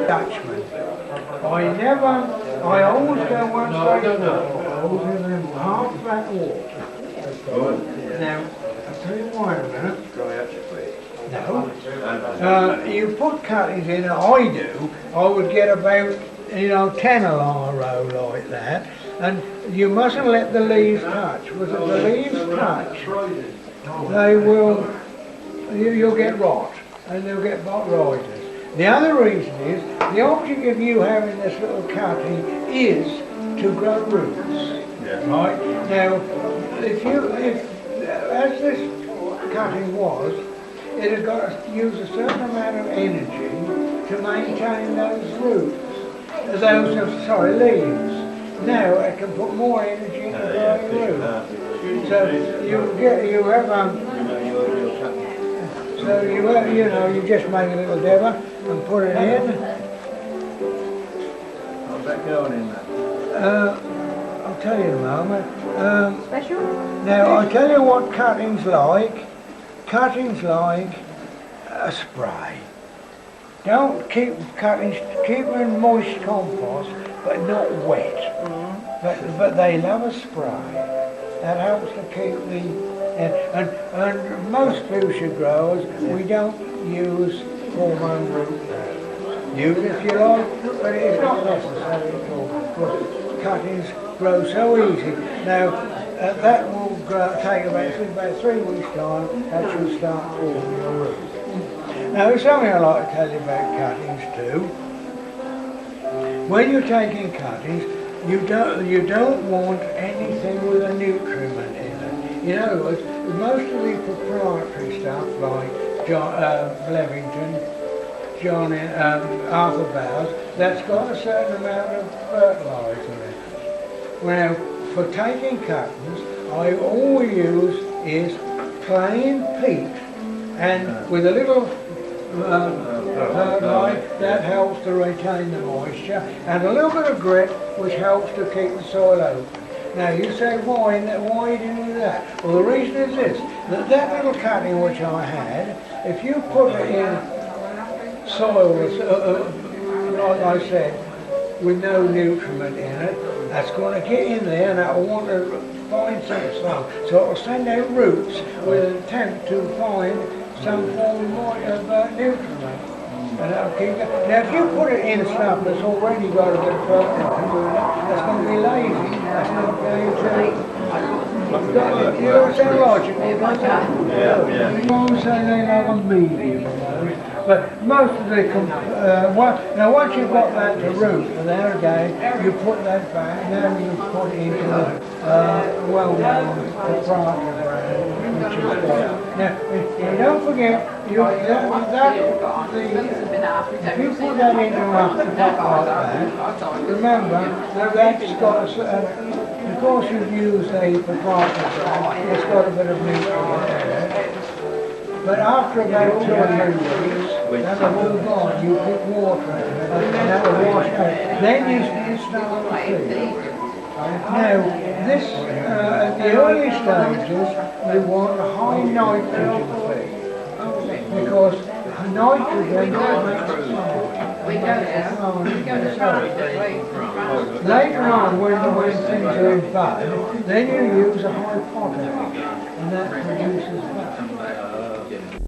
Dutchman. I always go once half that water. Now, I'll tell you why in a minute. No. You put cuttings in, I do, I would get about, 10 along a row like that, and you mustn't let the leaves touch, because if the leaves touch, they will, you'll get rot, and they'll get botrytis. The other reason is, the object of you having this little cutting is to grow roots, right? Now, as this cutting was, it has got to use a certain amount of energy to maintain those roots, leaves. Now it can put more energy into growing roots. So you just make a little dibber and put it in. How's that going in there? I'll tell you in a moment. Special? Now I'll tell you what cuttings like. Cuttings like a spray. Don't keep cuttings, keep them in moist compost, but not wet. But they love a spray. That helps to keep the, and most fuchsia growers, we don't use hormone root. Use it if you like, but it's not necessary at all, because cuttings grow so easy. Now, that will take about 3 weeks' time, that should start forming your roots. Now, there's something I'd like to tell you about cuttings too. When you're taking cuttings, you don't want anything with a nutriment in it. In other words, most of the proprietary stuff like Levington, Arthur Bowers, that's got a certain amount of fertiliser in it. Now, for taking cuttings, all we use is plain peat, and with a little perlite, that helps to retain the moisture, and a little bit of grit, which helps to keep the soil open. Now you say, why do you do that? Well, the reason is this, that little cutting which I had, if you put it in soil, like I said, with no nutriment in it, that's going to get in there and that will want to find some sun. So it will send out roots with an attempt to find some form of nutriment. And that'll keep it. Now if you put it in stuff that's already got a bit of fertilizer, that's going to be lazy. That's not going to... You don't sound logical. You always say they have a medium. But most of the, now once you've got that to root, and there again, you put that back, now you put it into the well-known proprietary brand, which is there. Now, don't forget, if you put that into a pot like that, remember that that's got a certain, because you've used a proprietary brand, it's got a bit of nutrient in it. But after about 2 or 3 weeks, that'll move on. You put water in it, and that'll wash out. Then you start to feed. Now, this, at the early stages, we want a high nitrogen feed. Because nitrogen makes later on, when things are in bud, then you use a high potash. And that